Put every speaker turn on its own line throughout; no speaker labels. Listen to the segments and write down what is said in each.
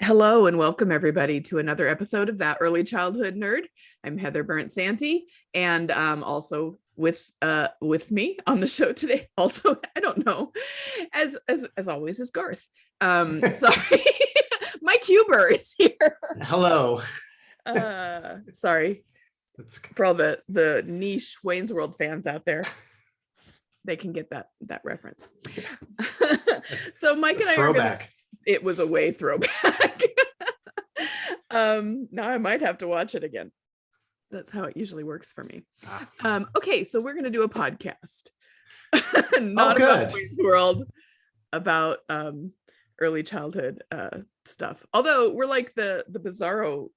Hello and welcome everybody to another episode of That Early Childhood Nerd. I'm Heather Burnt-Santy, and also with me on the show today. Also, I don't know, as always, is Garth. Sorry, Mike Huber is here.
Hello.
Sorry for all the niche Wayne's World fans out there. They can get that reference. So Mike and I are gonna, it was a way throwback. Now I might have to watch it again. That's how it usually works for me. Okay, so we're gonna do a podcast. Not about Wayne's World, about early childhood stuff. Although we're like the bizarro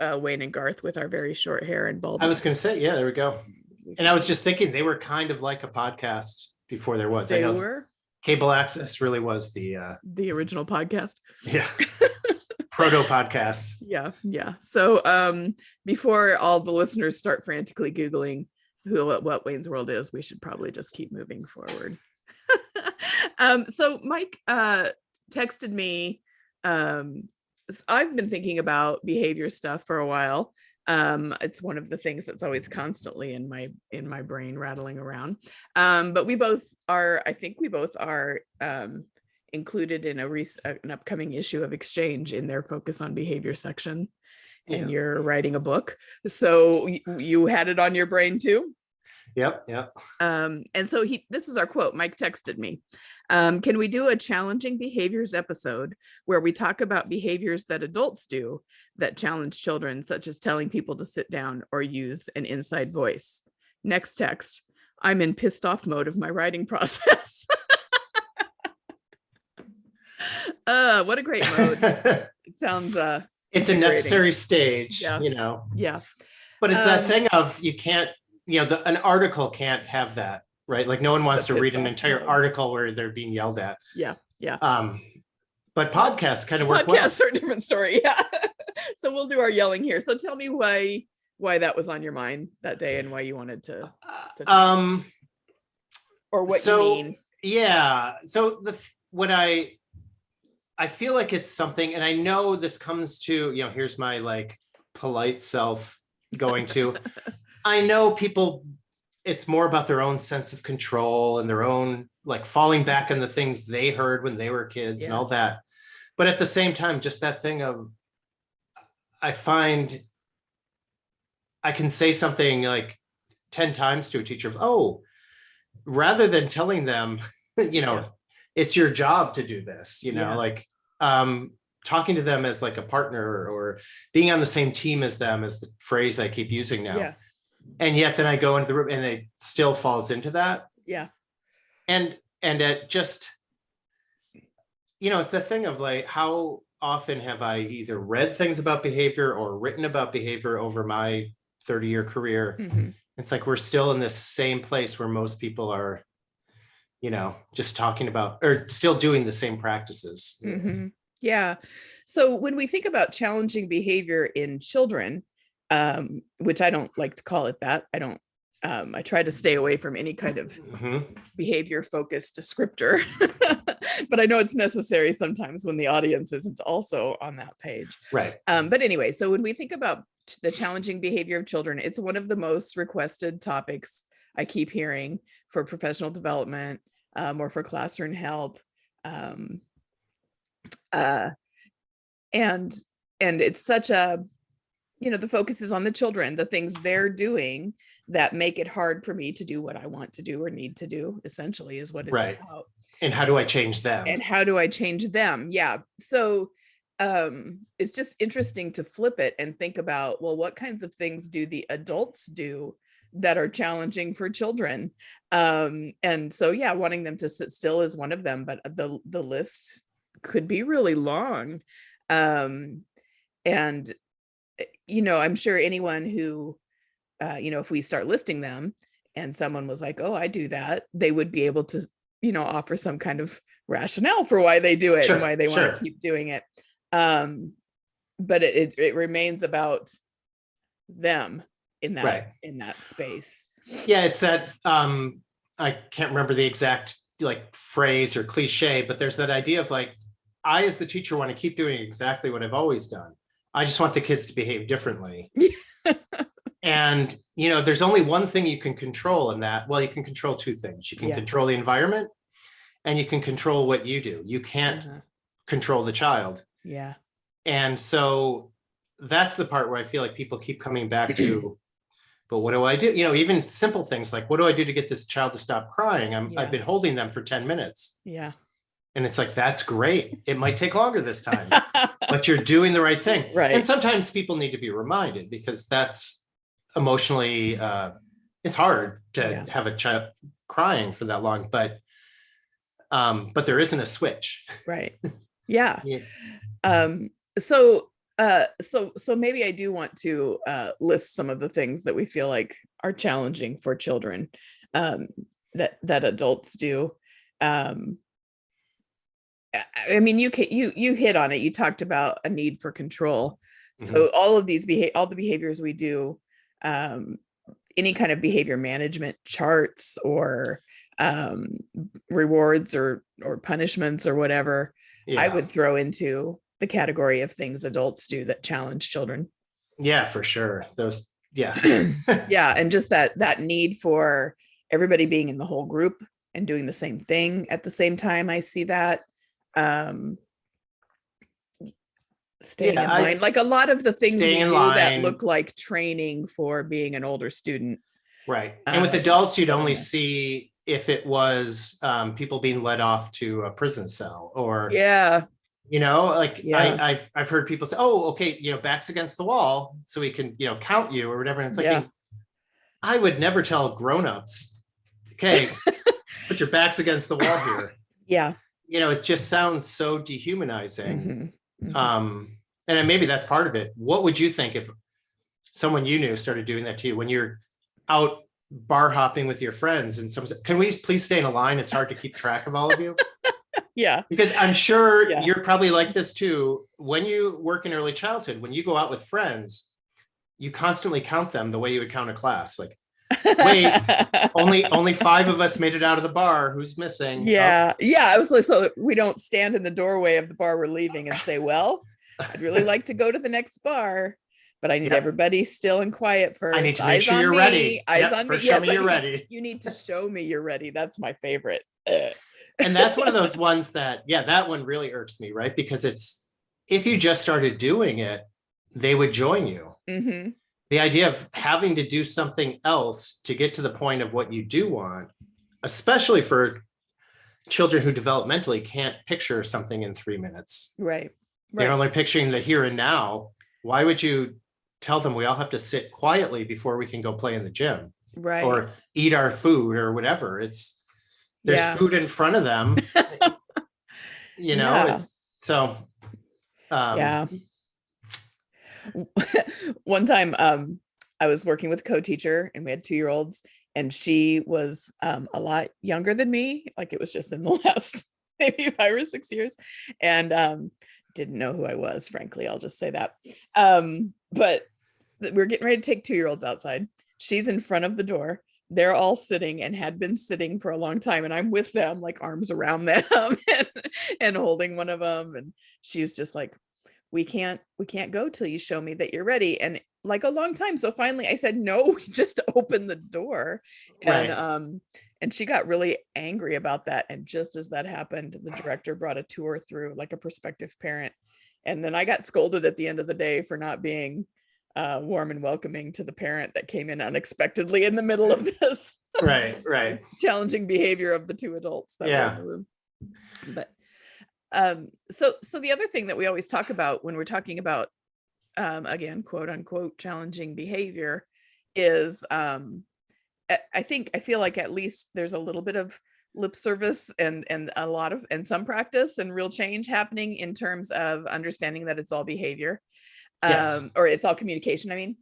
Wayne and Garth with our very short hair and bald.
I was gonna say, yeah, there we go. And I was just thinking they were kind of like a podcast before there was.
They were.
Cable access really was the
original podcast.
Yeah. Proto podcasts.
Yeah. So before all the listeners start frantically Googling what Wayne's World is, we should probably just keep moving forward. So Mike texted me. I've been thinking about behavior stuff for a while. It's one of the things that's always constantly in my brain rattling around. But I think we both are included in an upcoming issue of Exchange in their focus on behavior section. And you're writing a book. So you had it on your brain too?
Yep.
And so this is our quote. Mike texted me. Can we do a challenging behaviors episode where we talk about behaviors that adults do that challenge children, such as telling people to sit down or use an inside voice? Next text. I'm in pissed off mode of my writing process. What a great mode. It sounds
it's a necessary stage,
Yeah.
But it's that thing of you can't, an article can't have that, right? Like no one wants to read an entire article where they're being yelled at.
Yeah.
But podcasts kind of work well.
Podcasts are a different story. Yeah. So we'll do our yelling here. So tell me why that was on your mind that day and why you wanted to or what you mean.
Yeah. So I feel like it's something, and I know this comes to, here's my like polite self going to, I know people, it's more about their own sense of control and their own like falling back on the things they heard when they were kids and all that. But at the same time, just that thing of, I find I can say something like 10 times to a teacher of, rather than telling them, it's your job to do this, like talking to them as like a partner or being on the same team as them is the phrase I keep using now.
Yeah.
And yet then I go into the room and it still falls into that.
Yeah.
And it just, it's the thing of like, how often have I either read things about behavior or written about behavior over my 30-year career? Mm-hmm. It's like, we're still in this same place where most people are, just talking about or still doing the same practices.
Mm-hmm. Yeah. So when we think about challenging behavior in children, which I don't like to call it that. I try to stay away from any kind of behavior focused descriptor, but I know it's necessary sometimes when the audience isn't also on that page.
Right.
But anyway, so when we think about the challenging behavior of children, it's one of the most requested topics I keep hearing for professional development or for classroom help. And it's such a, the focus is on the children, the things they're doing that make it hard for me to do what I want to do or need to do, essentially, is what it's about.
And how do I change them?
Yeah. So it's just interesting to flip it and think about, well, what kinds of things do the adults do that are challenging for children? And so, wanting them to sit still is one of them, but the list could be really long. And I'm sure anyone who, if we start listing them and someone was like, oh, I do that, they would be able to, offer some kind of rationale for why they do it and why they want to keep doing it. But it remains about them in that space.
Yeah, it's that, I can't remember the exact like phrase or cliche, but there's that idea of like, I, as the teacher, want to keep doing exactly what I've always done. I just want the kids to behave differently. And, there's only one thing you can control in that. Well, you can control two things. You can control the environment and you can control what you do. You can't control the child.
Yeah.
And so that's the part where I feel like people keep coming back to, but what do I do? Even simple things like, what do I do to get this child to stop crying? I've been holding them for 10 minutes.
Yeah.
And it's like, that's great. It might take longer this time, but you're doing the right thing.
Right.
And sometimes people need to be reminded, because that's emotionally, it's hard to have a child crying for that long, but there isn't a switch.
Right. Yeah. So maybe I do want to list some of the things that we feel like are challenging for children, that adults do. I mean, you hit on it. You talked about a need for control. So all of these all the behaviors we do, any kind of behavior management charts or rewards or punishments or whatever, I would throw into the category of things adults do that challenge children.
Yeah, for sure. Those, yeah.
Yeah. And just that need for everybody being in the whole group and doing the same thing at the same time. I see that. Staying in line, like a lot of the things we do that look like training for being an older student.
Right. And with adults, you'd only see if it was people being led off to a prison cell or, I've heard people say, oh, okay, backs against the wall so we can, count you or whatever. And it's like, I would never tell grownups, okay, put your backs against the wall here.
Yeah.
It just sounds so dehumanizing. And maybe that's part of it. What would you think if someone you knew started doing that to you when you're out bar hopping with your friends and someone said, can we please stay in a line? It's hard to keep track of all of you.
Yeah.
Because I'm sure you're probably like this too. When you work in early childhood, when you go out with friends, you constantly count them the way you would count a class. Like, wait, only 5 of us made it out of the bar. Who's missing?
Yeah. Yeah. I was like, so we don't stand in the doorway of the bar we're leaving and say, well, I'd really like to go to the next bar, but I need everybody still and quiet first.
I need to make sure you're ready.
Eyes on me.
Show me you're ready.
You need to show me you're ready. That's my favorite.
And that's one of those ones that, that one really irks me, right? Because it's, if you just started doing it, they would join you. The idea of having to do something else to get to the point of what you do want, especially for children who developmentally can't picture something in 3 minutes.
Right.
They're only picturing the here and now. Why would you tell them we all have to sit quietly before we can go play in the gym?
Right.
Or eat our food or whatever. There's food in front of them, so.
One time I was working with a co-teacher and we had 2-year-olds and she was a lot younger than me. Like it was just in the last maybe 5 or 6 years and didn't know who I was, frankly. I'll just say that. But we're getting ready to take 2-year-olds outside. She's in front of the door. They're all sitting and had been sitting for a long time. And I'm with them, like arms around them and holding one of them. And she was just like, we can't go till you show me that you're ready. And like a long time. So finally I said, no, just open the door. And she got really angry about that. And just as that happened, the director brought a tour through, like a prospective parent. And then I got scolded at the end of the day for not being warm and welcoming to the parent that came in unexpectedly in the middle of this
right
challenging behavior of the 2 adults that were in the room. But so the other thing that we always talk about when we're talking about again, quote unquote, challenging behavior is I feel like at least there's a little bit of lip service and a lot of and some practice and real change happening in terms of understanding that it's all behavior. Or it's all communication. I mean,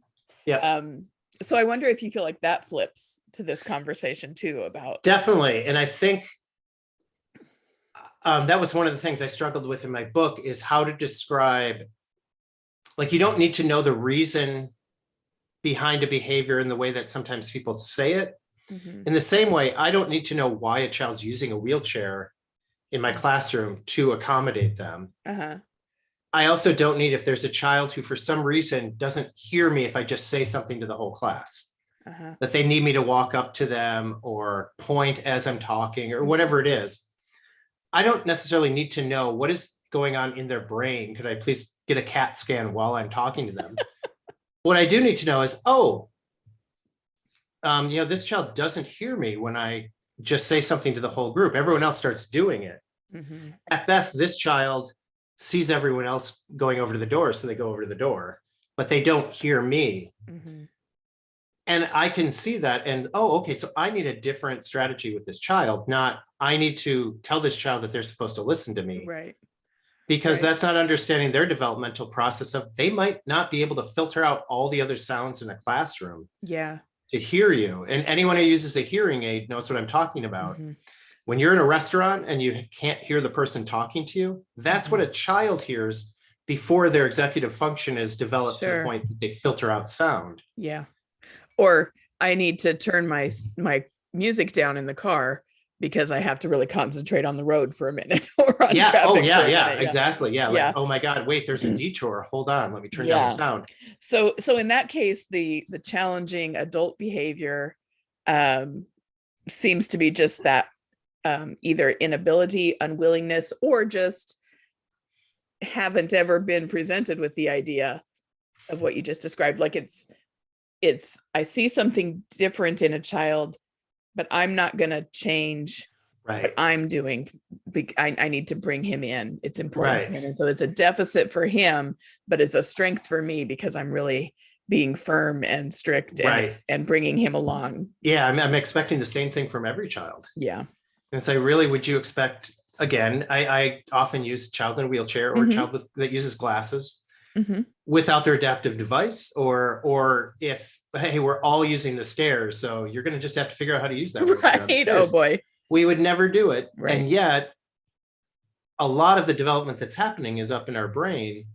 so I wonder if you feel like that flips to this conversation too about.
Definitely. And I think that was one of the things I struggled with in my book is how to describe, like, you don't need to know the reason behind a behavior in the way that sometimes people say it. In the same way, I don't need to know why a child's using a wheelchair in my classroom to accommodate them.
Uh-huh.
I also don't need, if there's a child who for some reason doesn't hear me if I just say something to the whole class, that they need me to walk up to them or point as I'm talking or whatever it is. I don't necessarily need to know what is going on in their brain. Could I please get a CAT scan while I'm talking to them? What I do need to know is, this child doesn't hear me when I just say something to the whole group. Everyone else starts doing it. Mm-hmm. At best, this child sees everyone else going over to the door, so they go over to the door, but they don't hear me. Mm-hmm. And I can see that. And, okay, so I need a different strategy with this child, not I need to tell this child that they're supposed to listen to me.
Right.
Because that's not understanding their developmental process of they might not be able to filter out all the other sounds in a classroom.
Yeah.
To hear you. And anyone who uses a hearing aid knows what I'm talking about. Mm-hmm. When you're in a restaurant and you can't hear the person talking to you, that's what a child hears before their executive function is developed to the point that they filter out sound.
Yeah. Or I need to turn my music down in the car because I have to really concentrate on the road for a minute. Or on
exactly. Yeah. Like, oh my God, wait, there's a detour. Hold on. Let me turn down the sound.
So in that case, the challenging adult behavior seems to be just that either inability, unwillingness, or just haven't ever been presented with the idea of what you just described. Like it's I see something different in a child, but I'm not going to change what I'm doing. I need to bring him in. It's important. Right. And so it's a deficit for him, but it's a strength for me because I'm really being firm and strict and bringing him along.
Yeah. I'm expecting the same thing from every child.
Yeah.
And say, really, would you expect, again, I often use child in a wheelchair or child that uses glasses without their adaptive device, or if, hey, we're all using the stairs, so you're going to just have to figure out how to use that.
Right. Oh boy.
We would never do it. Right. And yet a lot of the development that's happening is up in our brain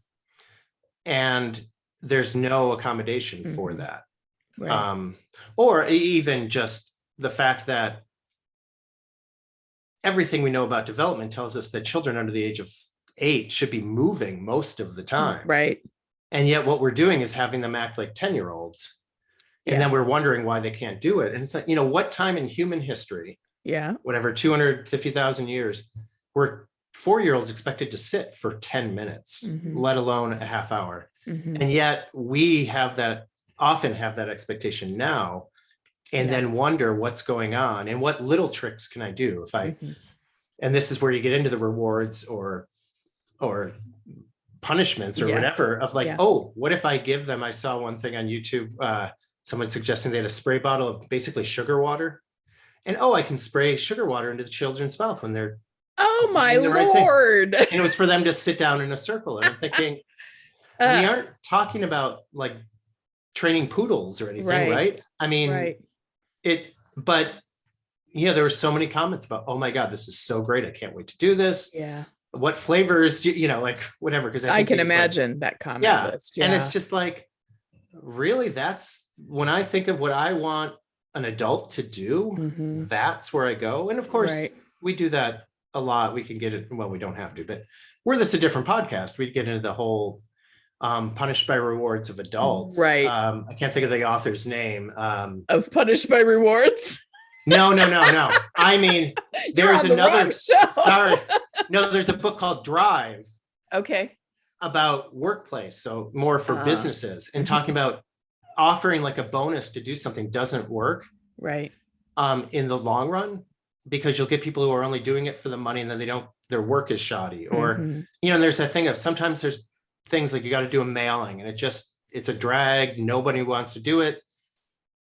and there's no accommodation for that. Right. Or even just the fact that everything we know about development tells us that children under the age of 8 should be moving most of the time.
Right.
And yet what we're doing is having them act like 10-year-olds. And then we're wondering why they can't do it. And it's like, what time in human history, whatever, 250,000 years, were 4-year-olds expected to sit for 10 minutes, let alone a half hour. And yet we often have that expectation now, and then wonder what's going on and what little tricks can I do if I, and this is where you get into the rewards or punishments or whatever of like, what if I give them, I saw one thing on YouTube, someone suggesting they had a spray bottle of basically sugar water, and I can spray sugar water into the children's mouth when they're
my Lord.
And it was for them to sit down in a circle. And I'm thinking, we aren't talking about like training poodles or anything, right? I mean, but there were so many comments about, oh my God, this is so great. I can't wait to do this.
Yeah.
What flavors, like whatever. Because
I can imagine that comment list.
Yeah. And it's just like, really, that's when I think of what I want an adult to do, that's where I go. And of course, we do that a lot. We can get it. Well, we don't have to, but this a different podcast. We get into the whole Punished by Rewards of adults. Right. I can't think of the author's name.
Of Punished by Rewards?
No. I mean, there's another. Sorry. No, there's a book called Drive. Okay. About workplace. So more for businesses, and talking about offering like a bonus to do something doesn't work. Right. In the long run, because you'll get people who are only doing it for the money and then their work is shoddy. Or, and there's that thing of sometimes there's things like you got to do a mailing and it's a drag. Nobody wants to do it,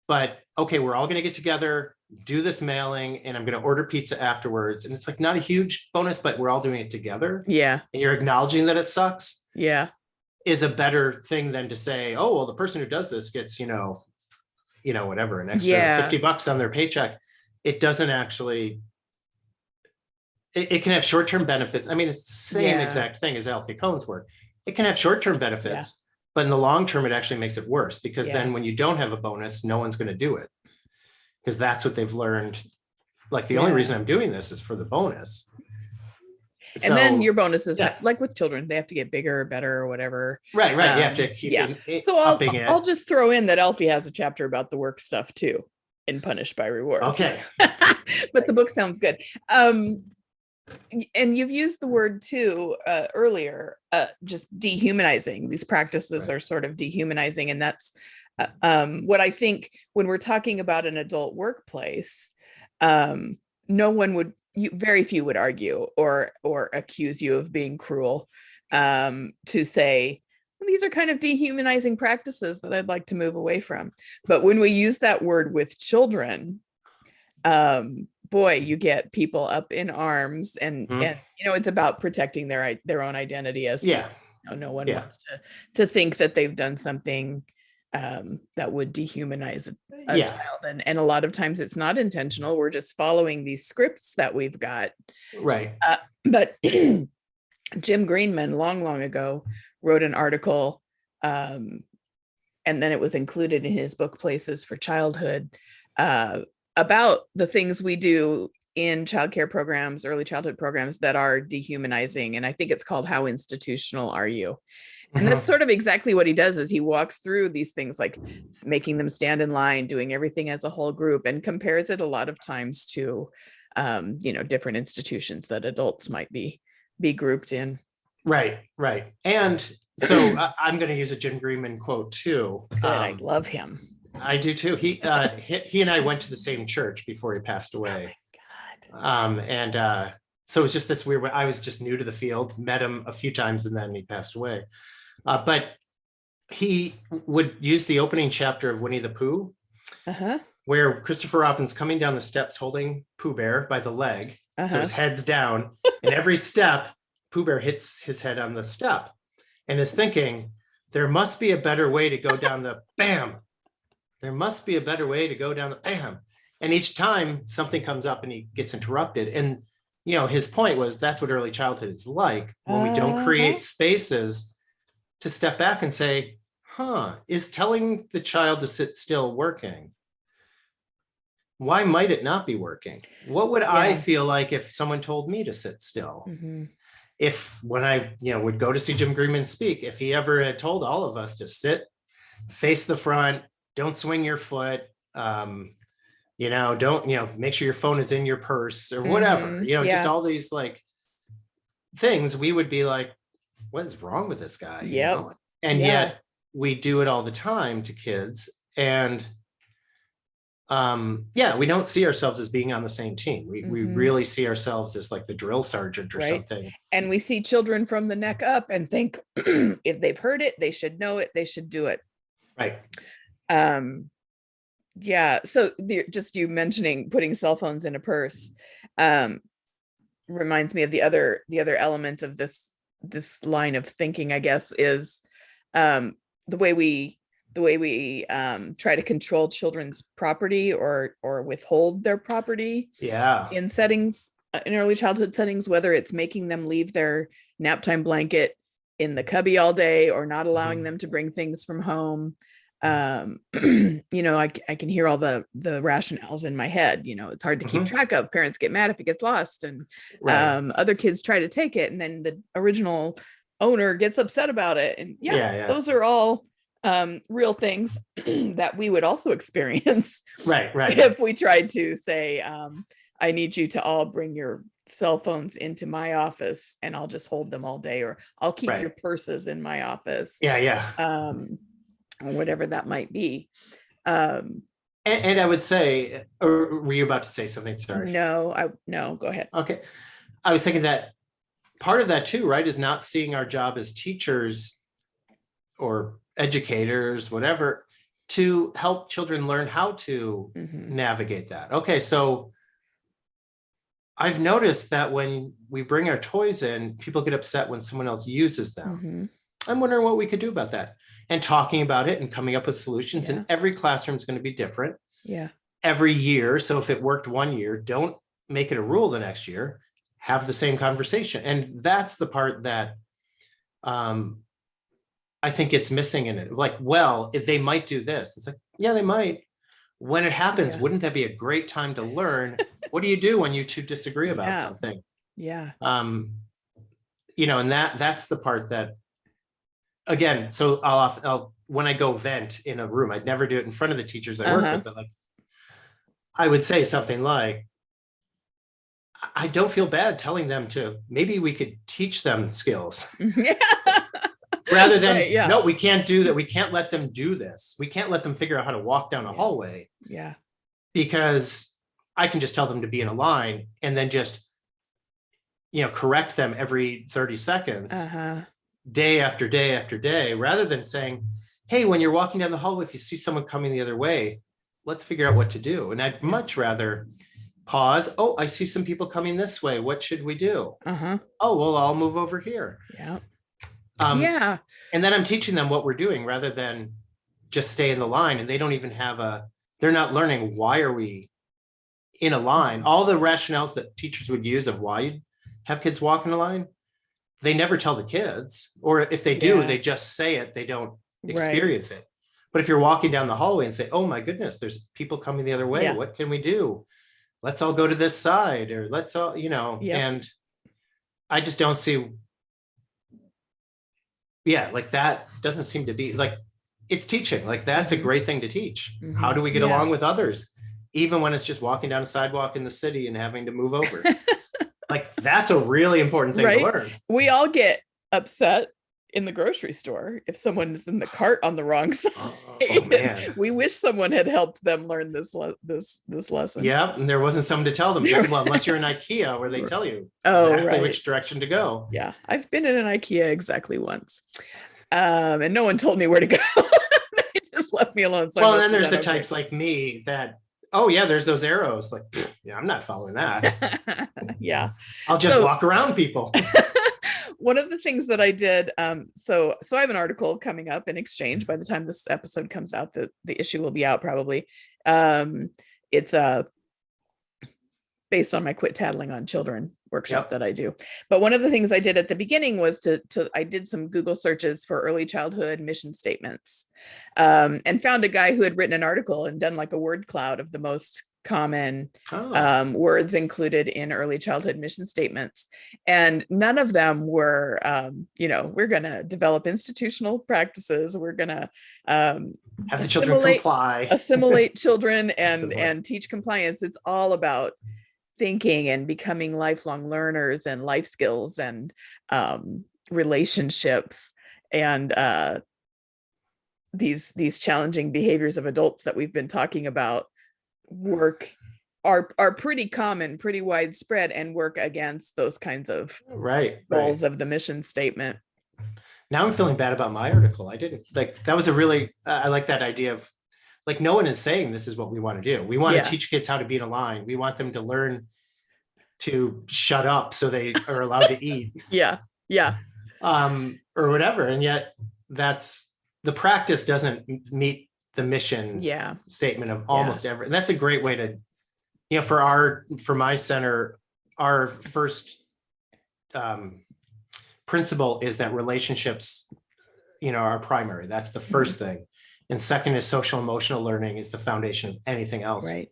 but okay, we're all going to get together, do this mailing, and I'm going to order pizza afterwards. And it's like not a huge bonus, but we're all doing it together. Yeah. And you're acknowledging that it sucks. Yeah. Is a better thing than to say, oh, well, the person who does this gets, whatever, an extra $50 on their paycheck. It doesn't actually, it can have short-term benefits. I mean, it's the same exact thing as Alfie Cohn's work. It can have short-term benefits, but in the long term, it actually makes it worse, because then when you don't have a bonus, no one's going to do it, because that's what they've learned. Like the only reason I'm doing this is for the bonus.
And then
So,
your bonuses,
yeah.
like with children, they have to get bigger or better or whatever.
Right. You have to keep
So
upping it.
I'll just throw in that Alfie has a chapter about the work stuff too in Punished by Rewards.
Okay.
But the book sounds good. And you've used the word too earlier, just dehumanizing. These practices are sort of dehumanizing, and that's what I think when we're talking about an adult workplace. No one would, very few would argue or accuse you of being cruel, to say, well, these are kind of dehumanizing practices that I'd like to move away from. But when we use that word with children, boy, you get people up in arms, and it's about protecting their own identity as to, no one wants to think that they've done something that would dehumanize a child, and a lot of times it's not intentional. We're just following these scripts that we've got,
right.
But Jim Greenman long ago wrote an article, and then it was included in his book Places for Childhood, about the things we do in childcare programs, early childhood programs, that are dehumanizing. And I think it's called How Institutional Are You? And that's sort of exactly what he does, is he walks through these things, like making them stand in line, doing everything as a whole group, and compares it a lot of times to, different institutions that adults might be grouped in.
Right. And so I'm going to use a Jim Greenman quote too.
Good, I love him.
I do too. He and I went to the same church before he passed away. Oh my God. So it was just this weird. I was just new to the field, met him a few times, and then he passed away. But he would use the opening chapter of Winnie the Pooh, where Christopher Robin's coming down the steps holding Pooh Bear by the leg, so his head's down, and every step, Pooh Bear hits his head on the step, and is thinking, there must be a better way to go down the bam. There must be a better way to go down the bam. And each time something comes up and he gets interrupted. And, his point was, that's what early childhood is like, when we don't create spaces to step back and say, is telling the child to sit still working? Why might it not be working? What would I feel like if someone told me to sit still? If when I, would go to see Jim Greenman speak, if he ever had told all of us to sit, face the front, don't swing your foot, don't, make sure your phone is in your purse or whatever, just all these like things, we would be like, what is wrong with this guy? And yet we do it all the time to kids. And we don't see ourselves as being on the same team. We really see ourselves as like the drill sergeant or something.
And we see children from the neck up and think, if they've heard it, they should know it, they should do it. Right. So just you mentioning putting cell phones in a purse reminds me of the other element of this line of thinking, I guess, is the way we try to control children's property or withhold their property in settings, in early childhood settings, whether it's making them leave their nap time blanket in the cubby all day or not allowing them to bring things from home. I can hear all the rationales in my head. It's hard to keep track of. Parents get mad if it gets lost, and other kids try to take it, and then the original owner gets upset about it. And those are all real things that we would also experience. Right. If we tried to say, I need you to all bring your cell phones into my office and I'll just hold them all day, or I'll keep your purses in my office. Or whatever that might be.
And I would say, or were you about to say something? Sorry.
No, go ahead.
Okay. I was thinking that part of that too, right, is not seeing our job as teachers or educators, whatever, to help children learn how to navigate that. Okay, so I've noticed that when we bring our toys in, people get upset when someone else uses them. I'm wondering what we could do about that, and talking about it and coming up with solutions. And every classroom is going to be different. Every year. So if it worked one year, don't make it a rule the next year. Have the same conversation. And that's the part that I think it's missing in it. Like, well, if they might do this, it's like, yeah, they might. When it happens, wouldn't that be a great time to learn? What do you do when you two disagree about something? and that's the part that, again, so I'll when I go vent in a room, I'd never do it in front of the teachers I work with, but like I would say something like, I don't feel bad telling them to, maybe we could teach them skills. Rather than, right, no, we can't do that. We can't let them do this. We can't let them figure out how to walk down a hallway.
Yeah.
Because I can just tell them to be in a line and then just, correct them every 30 seconds, day after day after day, rather than saying, hey, when you're walking down the hallway, if you see someone coming the other way, let's figure out what to do. And I'd much rather pause. Oh, I see some people coming this way. What should we do? Oh, well, I'll move over here.
Yeah.
And then I'm teaching them what we're doing rather than just stay in the line. And they don't even they're not learning, why are we in a line? All the rationales that teachers would use of why you'd have kids walk in a line, they never tell the kids. Or if they do, they just say it. They don't experience it. But if you're walking down the hallway and say, oh my goodness, there's people coming the other way. What can we do? Let's all go to this side, or let's all, and I just don't see. Like that doesn't seem to be like, it's teaching. Like that's a great thing to teach. How do we get along with others? Even when it's just walking down a sidewalk in the city and having to move over. Like that's a really important thing to learn.
We all get upset in the grocery store if someone is in the cart on the wrong side.
Oh man.
We wish someone had helped them learn this lesson.
Yeah, and there wasn't someone to tell them. Well, unless you're in IKEA where they tell you exactly which direction to go.
Yeah, I've been in an IKEA exactly once, and no one told me where to go. They just left me alone. So
well, and then there's the types like me that, oh yeah, there's those arrows. Like, yeah, I'm not following that.
Yeah,
I'll just walk around people.
One of the things that I did, so I have an article coming up in Exchange. By the time this episode comes out, the issue will be out probably. It's based on my Quit Tattling on Children workshop that I do. But one of the things I did at the beginning was I did some Google searches for early childhood mission statements, and found a guy who had written an article and done like a word cloud of the most common words included in early childhood mission statements. And none of them were, we're going to develop institutional practices. We're going to
have the children comply,
assimilate children and teach compliance. It's all about thinking and becoming lifelong learners and life skills and relationships and these challenging behaviors of adults that we've been talking about are pretty common, pretty widespread, and work against those kinds of goals of the mission statement.
Now I'm feeling bad about my article. I didn't like that. Was a really I like that idea of like, no one is saying this is what we want to do. We want to teach kids how to be in a line. We want them to learn to shut up so they are allowed to eat. Or whatever. And yet that's the practice doesn't meet the mission statement of almost every. And that's a great way to, for my center, our first principle is that relationships, are primary. That's the first thing. And second is social emotional learning is the foundation of anything else.
Right.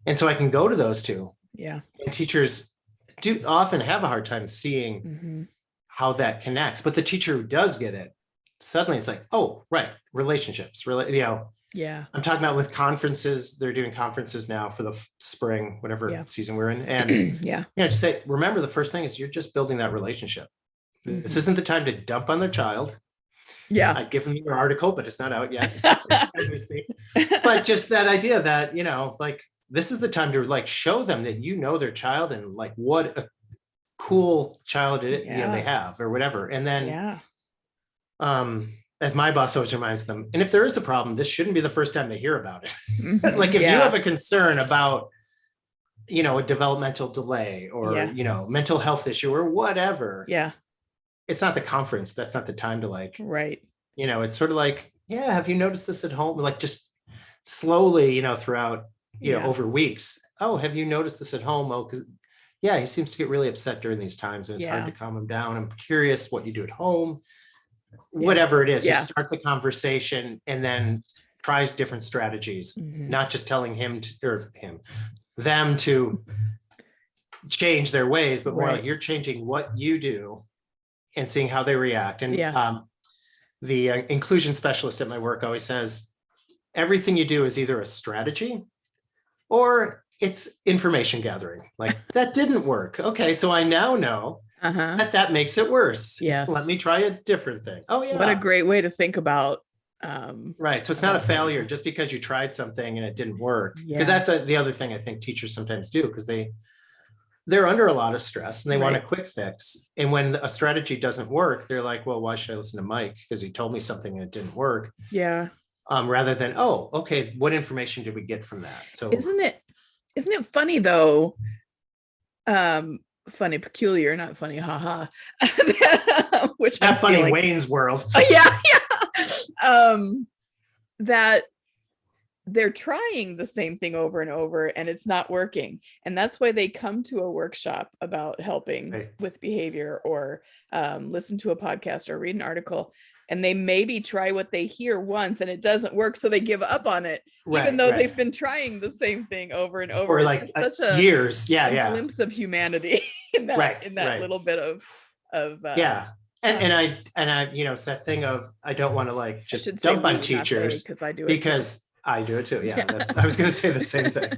And so I can go to those two.
Yeah.
And teachers do often have a hard time seeing how that connects, but the teacher who does get it, suddenly it's like, oh, right. Relationships,
Yeah.
I'm talking about with conferences. They're doing conferences now for the spring, whatever season we're in. And just say, remember the first thing is you're just building that relationship. This isn't the time to dump on their child.
Yeah.
I'd give them your article, but it's not out yet as we speak. But just that idea that, like this is the time to like show them that their child and like what a cool child they have or whatever. And then as my boss always reminds them, and if there is a problem, this shouldn't be the first time they hear about it. Like if you have a concern about, a developmental delay or, mental health issue or whatever.
Yeah.
It's not the conference. That's not the time to like, it's sort of like, have you noticed this at home? Like just slowly, throughout, over weeks. Oh, have you noticed this at home? Oh, because he seems to get really upset during these times and it's hard to calm him down. I'm curious what you do at home. Whatever it is, you start the conversation and then tries different strategies, not just telling them to change their ways, but more like you're changing what you do and seeing how they react. And
Yeah.
the inclusion specialist at my work always says, everything you do is either a strategy or it's information gathering. Like, that didn't work. Okay, so I now know that makes it worse.
Yes.
Let me try a different thing. Oh, yeah.
What a great way to think about.
Right. So it's not a failure just because you tried something and it didn't work. Because that's the other thing I think teachers sometimes do, because they're under a lot of stress and they want a quick fix. And when a strategy doesn't work, they're like, well, why should I listen to Mike? Because he told me something and it didn't work.
Yeah.
Rather than, oh, okay, what information did we get from that? So
isn't it funny though? Funny, peculiar, not funny, haha. Which
not funny, like, Wayne's World.
Yeah. That they're trying the same thing over and over and it's not working. And that's why they come to a workshop about helping with behavior, or listen to a podcast or read an article, and they maybe try what they hear once and it doesn't work, so they give up on it, even though they've been trying the same thing over and over.
Or like such a years. Yeah.
Glimpse of humanity in that little bit of
And I, you know, it's that thing of, I don't want to like just dump on teachers because I do it too. Yeah. I was going to say the same thing.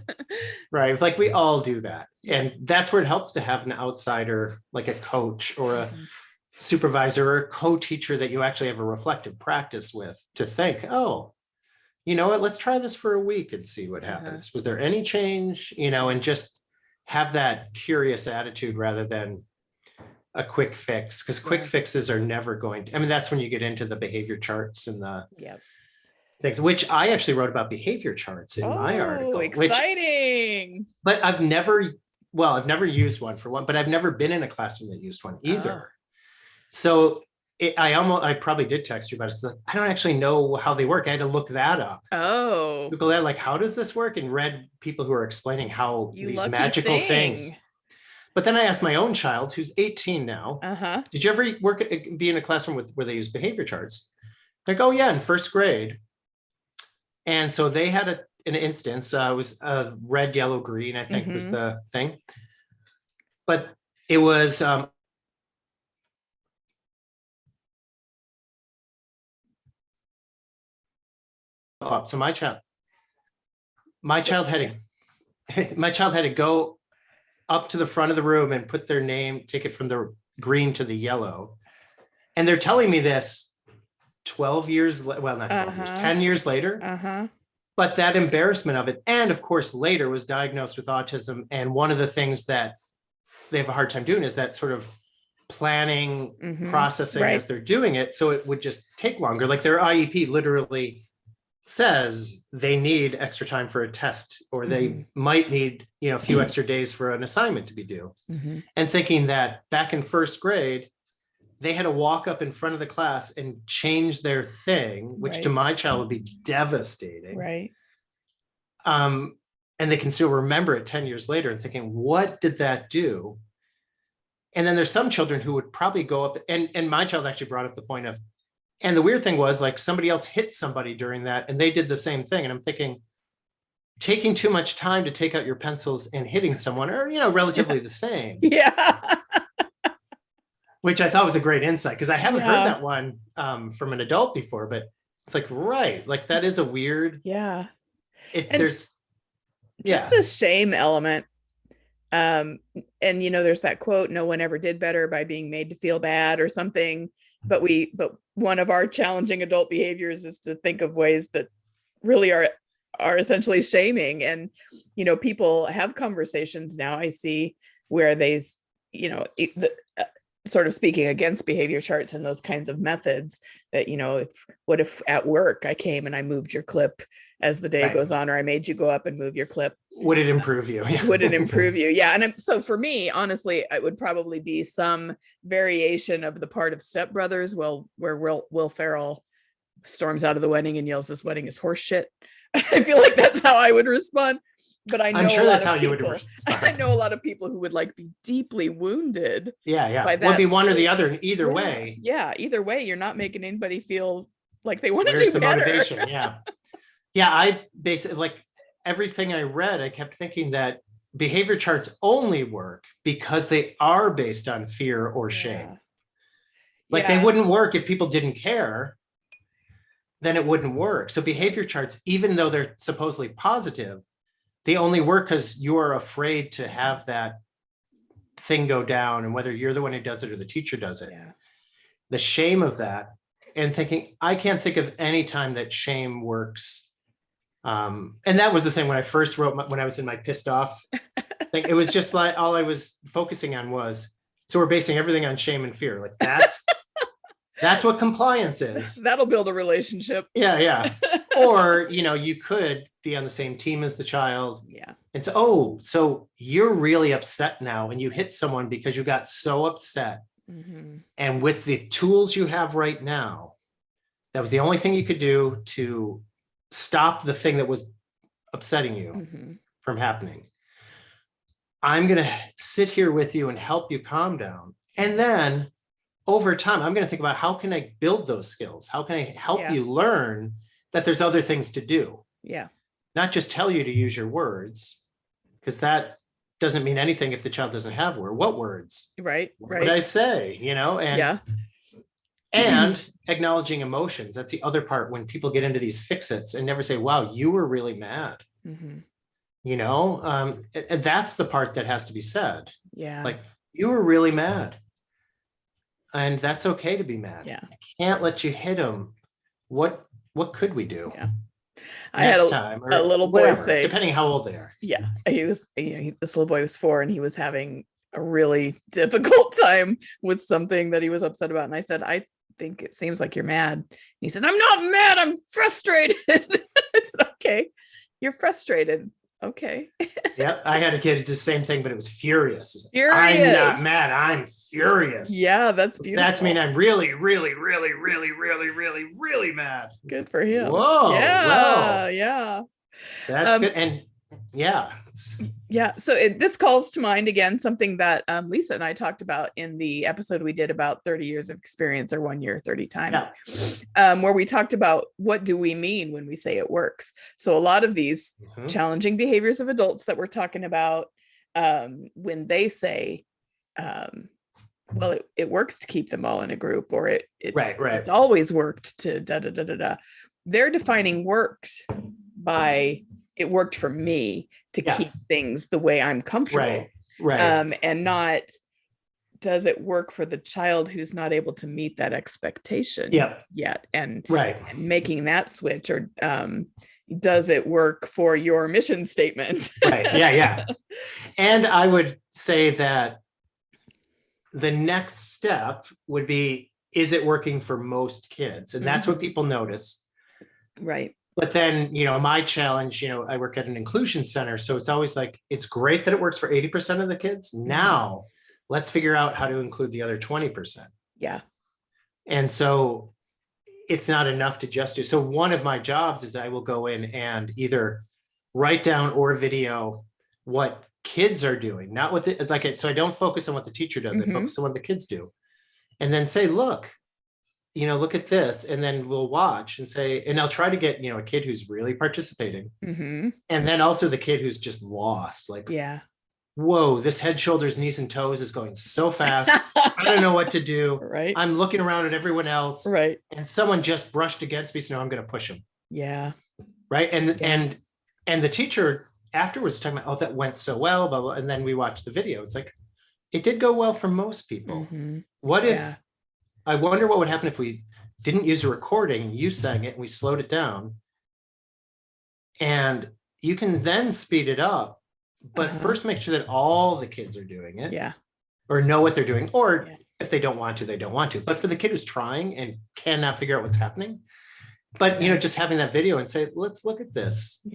Right. Like, we all do that. And that's where it helps to have an outsider, like a coach or a supervisor or a co-teacher that you actually have a reflective practice with, to think, oh, you know what, let's try this for a week and see what happens. Was there any change? You know, and just have that curious attitude rather than a quick fix, because quick fixes are never going to, I mean, that's when you get into the behavior charts and the things, which I actually wrote about behavior charts in my article.
Exciting.
But I've never used one for one, but I've never been in a classroom that used one either. So I probably did text you about it. It's like, I don't actually know how they work. I had to look that up. Google that, like, how does this work? And read people who are explaining how these magical things. But then I asked my own child, who's 18 now, did you ever be in a classroom where they use behavior charts? Like, oh yeah, in first grade. And so they had an instance, it was red, yellow, green, I think was the thing. But it was, so my child had to go up to the front of the room and put their name, take it from the green to the yellow. And they're telling me this 12 years, well, not 12 years, 10 years later. But that embarrassment of it, and of course later was diagnosed with autism. And one of the things that they have a hard time doing is that sort of planning, processing as they're doing it. So it would just take longer. Like, their IEP literally says they need extra time for a test, or they might need, you know, a few extra days for an assignment to be due. And thinking that back in first grade, they had to walk up in front of the class and change their thing, which to my child would be devastating. And they can still remember it 10 years later and thinking, what did that do? And then there's some children who would probably go up, and my child actually brought up the point of, and the weird thing was, like, somebody else hit somebody during that and they did the same thing. And I'm thinking, taking too much time to take out your pencils and hitting someone are, you know, relatively the same. Which I thought was a great insight, because I haven't heard that one from an adult before, but it's like, like, that is a weird, there's just
the shame element. And, you know, there's that quote, no one ever did better by being made to feel bad or something. But one of our challenging adult behaviors is to think of ways that really are essentially shaming. And, you know, people have conversations now, I see, where they, you know, sort of speaking against behavior charts and those kinds of methods, that, you know, what if at work I came and I moved your clip as the day goes on, or I made you go up and move your clip? Would it improve you? Would it improve you? Yeah. And so for me, honestly, it would probably be some variation of the part of Stepbrothers, where Will Ferrell storms out of the wedding and yells, "This wedding is horse shit." I feel like that's how I would respond. But I know I'm sure that's how you would respond. I know a lot of people who would like be deeply wounded. Would be one or the other, either way. Yeah, either way, you're not making anybody feel like they want to do better. Motivation? I basically, like, everything I read, I kept thinking that behavior charts only work because they are based on fear or shame.
Like they wouldn't work if people didn't care, then it wouldn't work. So behavior charts, even though they're supposedly positive, they only work because you're afraid to have that thing go down, and whether you're the one who does it or the teacher does it.
Yeah.
The shame of that, and thinking, I can't think of any time that shame works. And that was the thing when I first wrote, when I was in my pissed off thing, it was just like, all I was focusing on was, so we're basing everything on shame and fear. Like that's what compliance is.
That'll build a relationship.
Yeah. Or, you could be on the same team as the child.
Yeah.
And so, so you're really upset now, and you hit someone because you got so upset.
Mm-hmm.
And with the tools you have right now, that was the only thing you could do to stop the thing that was upsetting you from happening. I'm going to sit here with you and help you calm down. And then over time, I'm going to think about, how can I build those skills? How can I help you learn that there's other things to do?
Yeah.
Not just tell you to use your words, because that doesn't mean anything if the child doesn't have words. What words?
Right.
What would I say? And acknowledging emotions. That's the other part, when people get into these fix-its and never say, wow, you were really mad. And that's the part that has to be said.
Yeah.
Like, you were really mad. And that's okay to be mad.
Yeah.
I can't let you hit them. What could we do?
Yeah.
I had a
little boy say,
depending how old they are.
Yeah. He was, this little boy was 4, and he was having a really difficult time with something that he was upset about. And I said, I think it seems like you're mad. And he said, I'm not mad, I'm frustrated. I said, okay, you're frustrated. Okay.
Yeah, I had a kid do the same thing, but it was furious. It was,
furious.
I'm not mad, I'm furious.
Yeah, that's beautiful.
That's mean I'm really, really, really, really, really, really, really mad.
Good for him.
Whoa.
Yeah.
Wow.
Yeah.
That's good. And yeah.
So this calls to mind again something that Lisa and I talked about in the episode we did about 30 years of experience, or 1 year 30 times, where we talked about, what do we mean when we say it works? So a lot of these challenging behaviors of adults that we're talking about, when they say, well, it works to keep them all in a group, or it's always worked to da da da da da. They're defining worked by, it worked for me to keep things the way I'm comfortable. And not, does it work for the child who's not able to meet that expectation yet? And making that switch, or does it work for your mission statement?
And I would say that the next step would be, is it working for most kids? And that's what people notice.
Right.
But then, my challenge, I work at an inclusion center. So it's always like, it's great that it works for 80% of the kids. Now let's figure out how to include the other 20%.
Yeah.
And so it's not enough to just do. So one of my jobs is I will go in and either write down or video what kids are doing, not what so I don't focus on what the teacher does. I focus on what the kids do, and then say, look at this. And then we'll watch and say, and I'll try to get, a kid who's really participating. And then also the kid who's just lost, like, whoa, this head, shoulders, knees, and toes is going so fast. I don't know what to do. I'm looking around at everyone else. And someone just brushed against me. So now I'm going to push him. And the teacher afterwards talking about, oh, that went so well, blah, blah. And then we watched the video. It's like, it did go well for most people. What if, I wonder what would happen if we didn't use a recording and you sang it and we slowed it down, and you can then speed it up, but first make sure that all the kids are doing it or know what they're doing, or if they don't want to, they don't want to. But for the kid who's trying and cannot figure out what's happening, but, just having that video and say, let's look at this.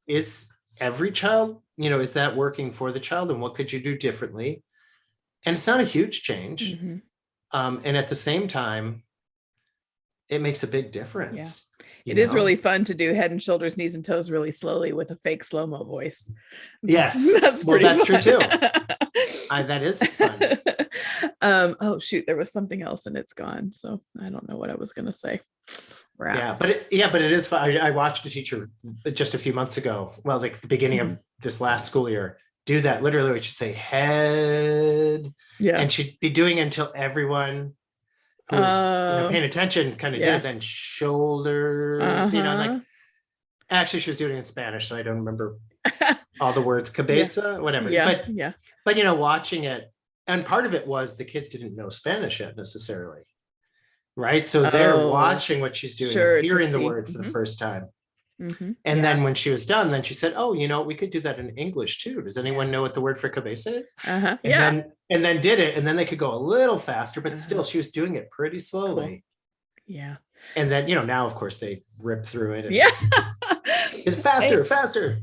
Is every child, is that working for the child, and what could you do differently? And it's not a huge change. And at the same time, it makes a big difference.
It is really fun to do head and shoulders, knees and toes really slowly with a fake slow-mo voice.
Yes.
That's pretty fun.
True too. That is fun.
Oh shoot, there was something else and it's gone. So I don't know what I was going to say.
But it is fun. I watched a teacher just a few months ago. Well, like the beginning of this last school year, do that literally. She'd say head, and she'd be doing it until everyone who was
Oh,
paying attention kind of did
yeah.
it. Then shoulders, like
Uh-huh.
actually she was doing it in Spanish, so I don't remember all the words,
Yeah.
cabeza, whatever.
Yeah. Yeah.
But watching it, and part of it was the kids didn't know Spanish yet necessarily, right? So they're
Oh,
watching what she's doing and
sure. To
hearing the
see.
word for the first time. And
Yeah.
then when she was done, then she said, "Oh, we could do that in English too. Does anyone know what the word for cabeza is?"
Uh-huh.
And
Yeah.
then did it, and then they could go a little faster, but
Uh-huh.
still, she was doing it pretty
Cool.
slowly.
Yeah.
And then now, of course, they rip through it and
Yeah.
it's faster, faster.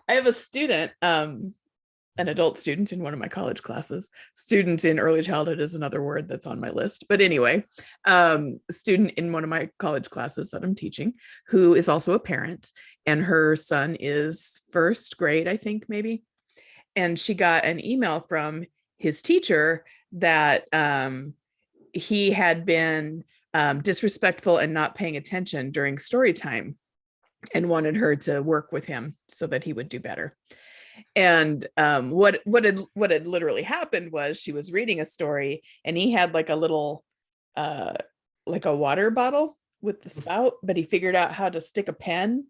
I have a student, an adult student in one of my college classes. Student in early childhood is another word that's on my list. But anyway, student in one of my college classes that I'm teaching, who is also a parent, and her son is first grade, I think, maybe. And she got an email from his teacher that he had been disrespectful and not paying attention during story time, and wanted her to work with him so that he would do better. And what had literally happened was she was reading a story, and he had like a little like a water bottle with the spout, but he figured out how to stick a pen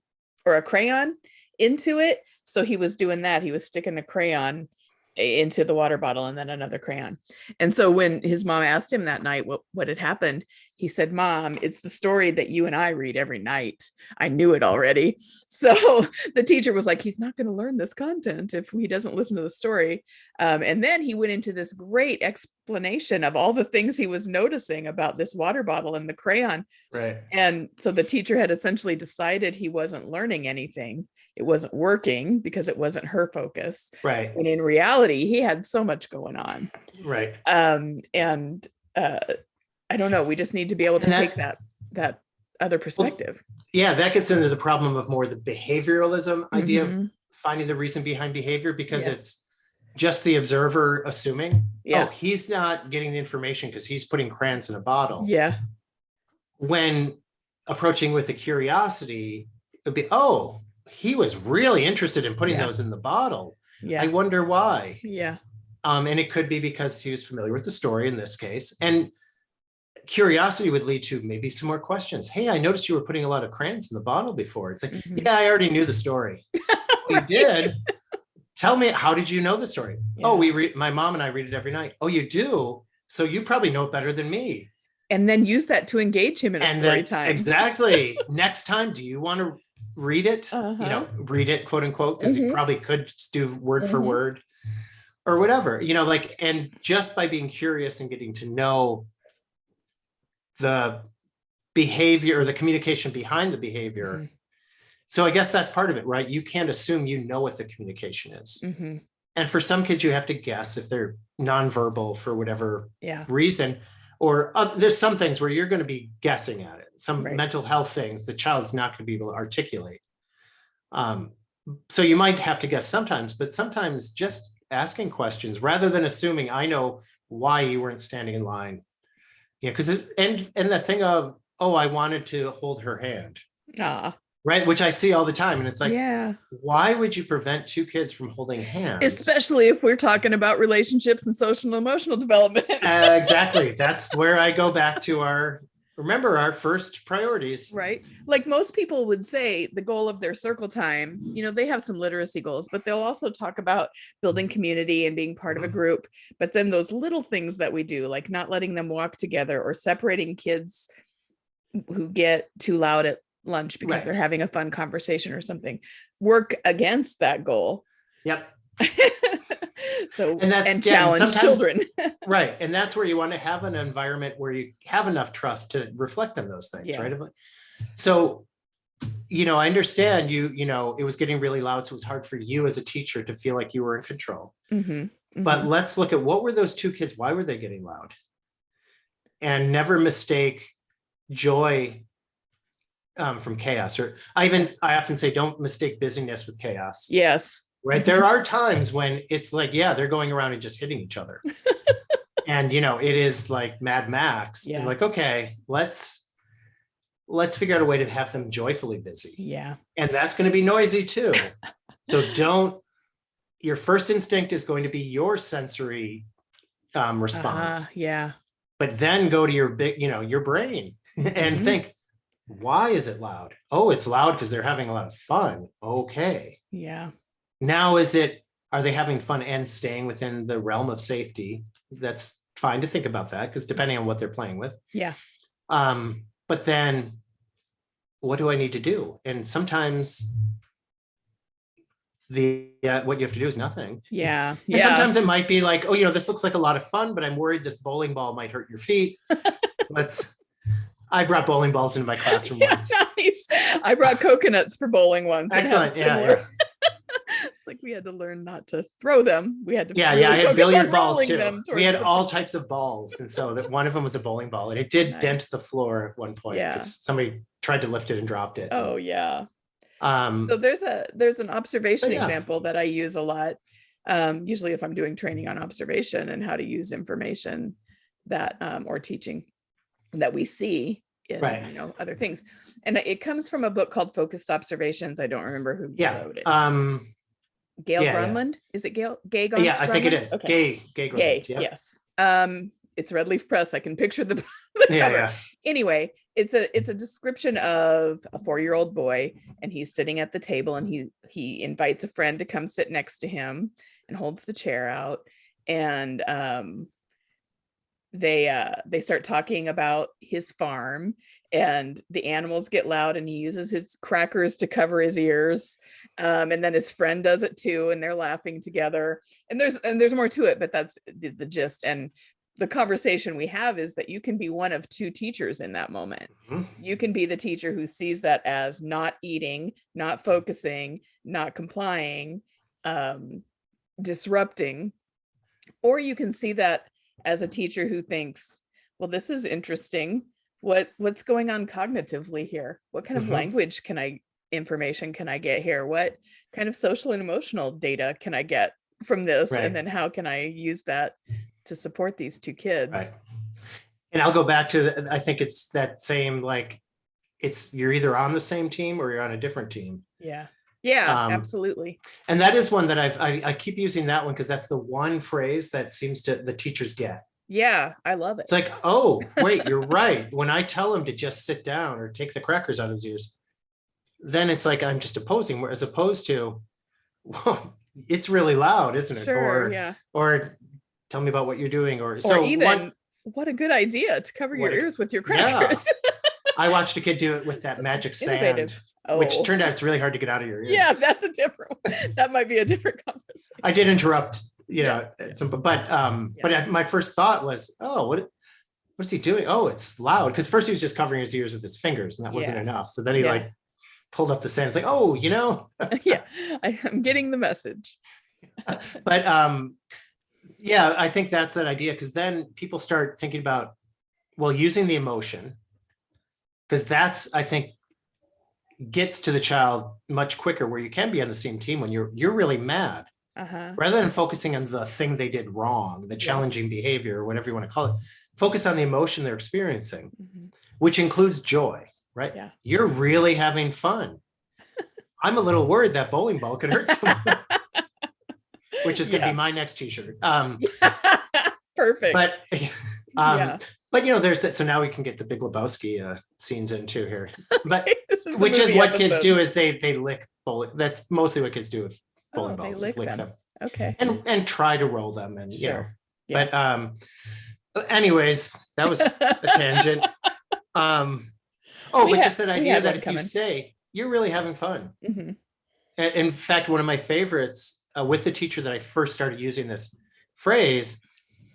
or a crayon into it. So he was doing that. He was sticking a crayon into the water bottle and then another crayon. And so when his mom asked him that night what had happened, he said, "Mom, it's the story that you and I read every night. I knew it already." So the teacher was like, "He's not going to learn this content if he doesn't listen to the story." And then he went into this great explanation of all the things he was noticing about this water bottle and the crayon.
Right.
And so the teacher had essentially decided he wasn't learning anything. It wasn't working because it wasn't her focus.
Right.
And in reality, he had so much going on.
Right.
And I don't know. We just need to be able to take that other perspective.
Well, yeah, that gets into the problem of more the behavioralism idea of finding the reason behind behavior, because it's just the observer assuming, oh, he's not getting the information because he's putting crayons in a bottle.
Yeah.
When approaching with a curiosity, it would be, oh, he was really interested in putting those in the bottle. Yeah. I wonder why.
Yeah.
And it could be because he was familiar with the story in this case. And curiosity would lead to maybe some more questions. Hey, I noticed you were putting a lot of crayons in the bottle before. It's like, yeah, I already knew the story. You did? Tell me, how did you know the story? Yeah. Oh, my mom and I read it every night. Oh, you do? So you probably know it better than me.
And then use that to engage him in a story time.
Exactly. Next time, do you want to read it? Read it, quote unquote, because you probably could do word for word or whatever, and just by being curious and getting to know the behavior or the communication behind the behavior. So I guess that's part of it, right? You can't assume what the communication is. And for some kids, you have to guess if they're nonverbal for whatever reason, or there's some things where you're going to be guessing at it. Some mental health things the child's not going to be able to articulate. So you might have to guess sometimes, but sometimes just asking questions rather than assuming I know why you weren't standing in line. Yeah, because and the thing of, oh, I wanted to hold her hand. Right, which I see all the time. And it's like, why would you prevent two kids from holding hands?
Especially if we're talking about relationships and social and emotional development.
Exactly. That's where I go back to our first priorities.
Right. Like most people would say the goal of their circle time, they have some literacy goals, but they'll also talk about building community and being part of a group. But then those little things that we do, like not letting them walk together or separating kids who get too loud at lunch because they're having a fun conversation or something, work against that goal.
Yep.
So and challenge children.
Right. And that's where you want to have an environment where you have enough trust to reflect on those things, right? So, I understand it was getting really loud, so it was hard for you as a teacher to feel like you were in control. But let's look at what were those two kids, why were they getting loud? And never mistake joy from chaos. Or I often say, don't mistake busyness with chaos.
Yes.
Right. There are times when it's like, they're going around and just hitting each other. And, it is like Mad Max. Yeah. And like, okay, let's figure out a way to have them joyfully busy.
Yeah.
And that's going to be noisy too. So your first instinct is going to be your sensory response.
Yeah.
but then go to your big, your brain and think, why is it loud? Oh, it's loud because they're having a lot of fun. Okay.
Yeah.
Now, are they having fun and staying within the realm of safety? That's fine to think about that, because depending on what they're playing with.
Yeah.
But then what do I need to do? And sometimes what you have to do is nothing.
Yeah.
And
Yeah.
sometimes it might be like, oh, this looks like a lot of fun, but I'm worried this bowling ball might hurt your feet. I brought bowling balls into my classroom once.
Nice. I brought coconuts for bowling once.
Excellent. Yeah.
It's like we had to learn not to throw them. We had to
I had billiard balls too. We had all
the...
types of balls, and so one of them was a bowling ball, and it did dent the floor at one point because somebody tried to lift it and dropped it.
Oh yeah. So there's an observation example that I use a lot. Usually if I'm doing training on observation and how to use information that or teaching that we see in other things. And it comes from a book called Focused Observations. I don't remember who wrote it. Gail Grunland. Is it Gail? Gay Grunland?
Yeah, I think it is. Okay. Gay Grunland.
Gay, yes. It's Red Leaf Press. I can picture the cover. Yeah. Anyway, it's a description of a 4-year-old boy, and he's sitting at the table, and he invites a friend to come sit next to him and holds the chair out, and they start talking about his farm, and the animals get loud, and he uses his crackers to cover his ears, and then his friend does it too, and they're laughing together, and there's more to it, but that's the gist. And the conversation we have is that you can be one of two teachers in that moment. You can be the teacher who sees that as not eating, not focusing, not complying, disrupting, or you can see that as a teacher who thinks, well, this is interesting. What's going on cognitively here? What kind of language information can I get here? What kind of social and emotional data can I get from this? Right. And then how can I use that to support these two kids?
Right. And I'll go back to I think it's that same, you're either on the same team or you're on a different team.
Yeah. Yeah, absolutely.
And that is one that I keep using that one because that's the one phrase that seems to the teachers get.
Yeah, I love it.
It's like, oh, wait, you're right. When I tell him to just sit down or take the crackers out of his ears, then it's like I'm just opposing, as opposed to, well, it's really loud, isn't it?
Sure,
or tell me about what you're doing, or
even what a good idea to cover your ears with your crackers.
Yeah. I watched a kid do it with that magic sand. Which turned out it's really hard to get out of your ears.
Yeah, that's a different one. That might be a different conversation.
I did interrupt, but my first thought was, oh, what's he doing? Oh, it's loud. Because first he was just covering his ears with his fingers, and that wasn't enough. So then he pulled up the sand. It's like, oh,
yeah, I'm getting the message.
But I think that's that idea, because then people start thinking about, well, using the emotion, because that's, I think, gets to the child much quicker, where you can be on the same team when you're really mad, rather than focusing on the thing they did wrong, the challenging behavior, or whatever you want to call it. Focus on the emotion they're experiencing, which includes joy, right? Yeah. You're really having fun. I'm a little worried that bowling ball could hurt someone, which is going to be my next t-shirt.
Perfect.
But there's that. So now we can get the Big Lebowski scenes in too here. But which is what kids do, is they lick bowling. That's mostly what kids do with bowling balls. They lick them. Okay. And try to roll them, and
Yeah.
But anyways, that was a tangent. Just that idea that if you say you're really having fun. In fact, one of my favorites with the teacher that I first started using this phrase,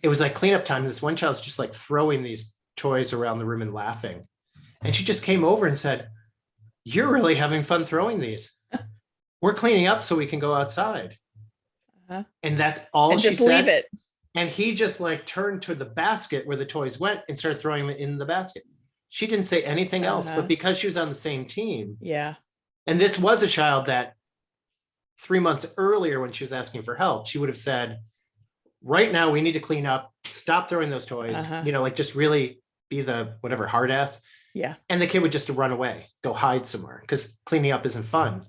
it was like cleanup time. This one child's just like throwing these toys around the room and laughing. And she just came over and said, you're really having fun throwing these. We're cleaning up so we can go outside. And that's all she said. Just leave it. And he just turned to the basket where the toys went and started throwing them in the basket. She didn't say anything else, but because she was on the same team.
Yeah.
And this was a child that 3 months earlier, when she was asking for help, she would have said, right now we need to clean up, stop throwing those toys, just really be the whatever hard ass.
Yeah.
And the kid would just run away, go hide somewhere, because cleaning up isn't fun.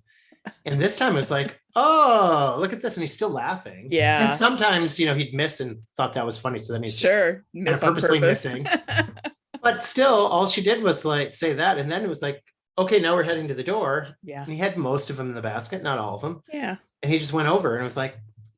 And this time it was like, oh, look at this. And he's still laughing. And
Yeah.
sometimes, he'd miss and thought that was funny. So then he's just
Sure.
kind of
Miss on
purposely
purpose.
missing. But still, all she did was like say that. And then it was like, okay, now we're heading to the door.
Yeah.
And he had most of them in the basket, not all of them.
Yeah.
And he just went over and was like,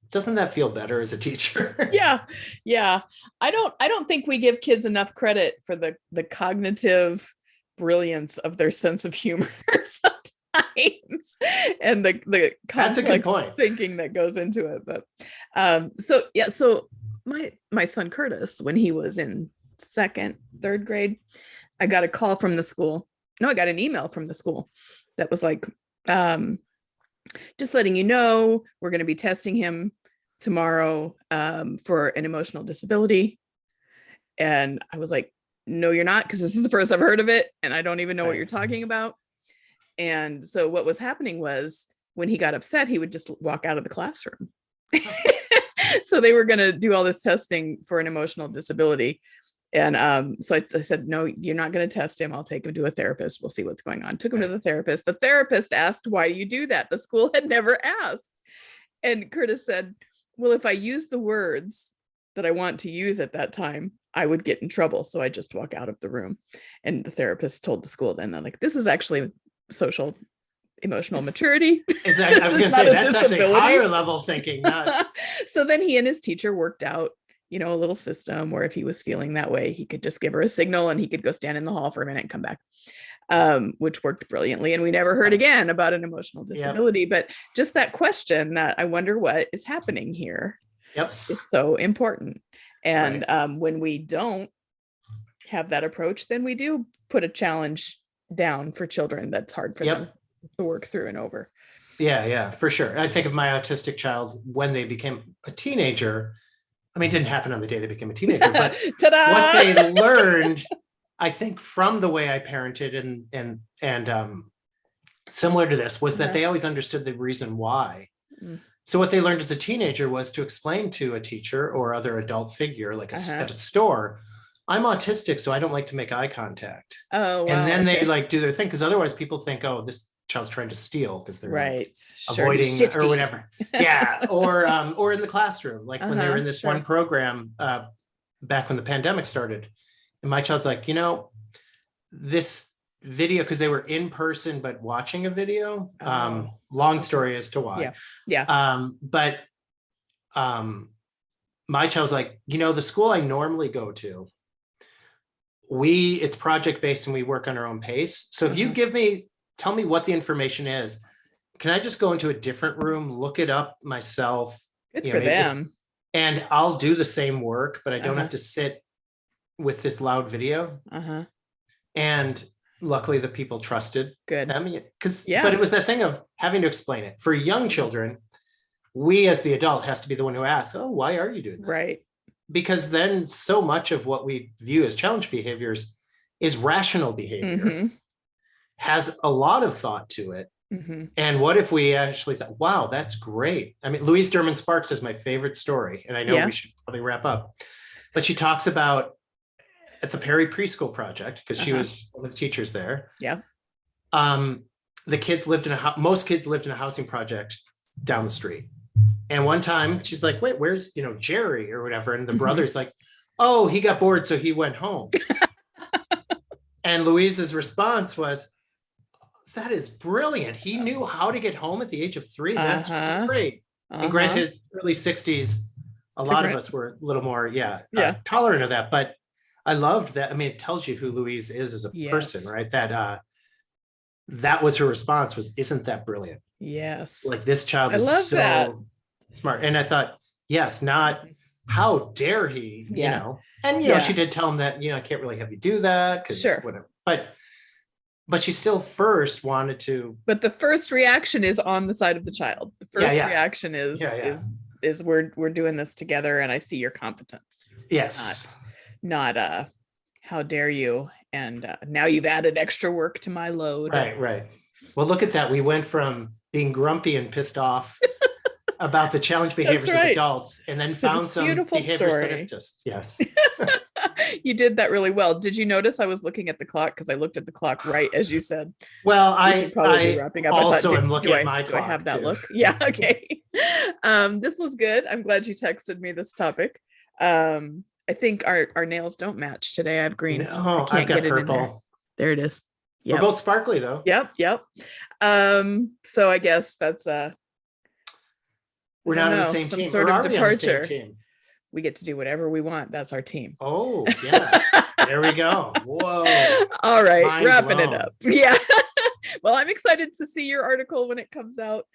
doesn't that feel better as a teacher?
Yeah. Yeah. I don't think we give kids enough credit for the cognitive brilliance of their sense of humor sometimes, and the
That's a good
complex
point.
thinking that goes into it. But so my son Curtis, when he was in third grade, I got a call from the school. No, I got an email from the school that was like, just letting you know, we're going to be testing him tomorrow for an emotional disability. And I was like, no, you're not, because this is the first I've heard of it, and I don't even know what you're talking about. And so what was happening was, when he got upset, he would just walk out of the classroom. So they were going to do all this testing for an emotional disability. And so I said, no, you're not going to test him. I'll take him to a therapist. We'll see what's going on. Took him to the therapist. The therapist asked, why do you do that? The school had never asked. And Curtis said, well, if I use the words that I want to use at that time, I would get in trouble. So I just walk out of the room. And the therapist told the school then, they're like, this is actually social emotional maturity.
I was going to say, that's actually higher level thinking.
So then he and his teacher worked out, a little system where if he was feeling that way, he could just give her a signal and he could go stand in the hall for a minute and come back, which worked brilliantly. And we never heard again about an emotional disability. Yep. But just that question, that I wonder what is happening here, is so important. And when we don't have that approach, then we do put a challenge down for children that's hard for them to work through and over.
Yeah, for sure. I think of my autistic child when they became a teenager. I mean, it didn't happen on the day they became a teenager, but what they learned, I think, from the way I parented and similar to this, was that they always understood the reason why. So what they learned as a teenager was to explain to a teacher or other adult figure, like at a store, I'm autistic, so I don't like to make eye contact. Oh, wow. And then they like do their thing, because otherwise people think, oh, this child's trying to steal because they're avoiding or whatever. Yeah. Or in the classroom, like when they were in this one program back when the pandemic started, and my child's like, this video, because they were in person but watching a video. Long story as to why. But my child's like, the school I normally go to, it's project based and we work on our own pace. So if you tell me what the information is, can I just go into a different room, look it up myself?
Good for them.
And I'll do the same work, but I don't have to sit with this loud video. And luckily the people trusted them, but it was that thing of having to explain it. For young children, we as the adult has to be the one who asks, oh, why are you doing that?
Right.
Because then so much of what we view as challenge behaviors is rational behavior, has a lot of thought to it. And what if we actually thought, wow, that's great. I mean, Louise Derman Sparks is my favorite story, and I know we should probably wrap up, but she talks about at the Perry Preschool Project, because she was one of the teachers there. The kids lived most kids lived in a housing project down the street. And one time she's like, wait, where's, Jerry or whatever? And the brother's like, oh, he got bored, so he went home. And Louise's response was, that is brilliant. He knew how to get home at the age of 3. That's great. And granted, early 60s, a lot of us were a little more, tolerant of that. But I loved that. I mean, it tells you who Louise is as a person, right? That was her response was, isn't that brilliant?
Yes.
Like, this child is so smart. And I thought, yes, not how dare he, And, she did tell him that, I can't really have you do that because whatever. But she still first wanted to. But
the first reaction is on the side of the child. The first reaction is we're doing this together, and I see your competence.
Yes.
Not how dare you? And now you've added extra work to my load.
Right. Well, look at that. We went from being grumpy and pissed off about the challenge behaviors of adults, and then found some behaviors that are just
You did that really well. Did you notice I was looking at the clock? Because I looked at the clock right as you said
Well,
we should probably be wrapping up. I
also
thought,
am looking at my
do I have
clock
that
too.
look? Yeah, okay. This was good. I'm glad you texted me this topic. I think our nails don't match today. I have green.
No,
I can't
I've got
get it in there.
purple.
There it is.
We're
Yep.
both sparkly though.
Yep. So I guess that's
we're
I don't
not on the
know,
same
some
team.
sort
Or
of
are we on the same
departure.
team?
We get to do whatever we want. That's our team.
Oh, yeah. There we go. Whoa.
All right,
Mind
wrapping
blown.
it up. Yeah. Well, I'm excited to see your article when it comes out.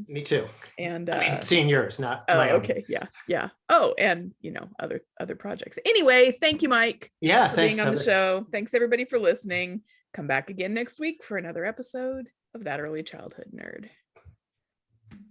Me too.
And
I mean, seeing yours, not
oh,
my own.
okay, yeah. Oh, and other projects. Anyway, thank you, Mike.
Yeah,
for
thanks
being on the
Heather.
show. Thanks everybody for listening. Come back again next week for another episode of That Early Childhood Nerd.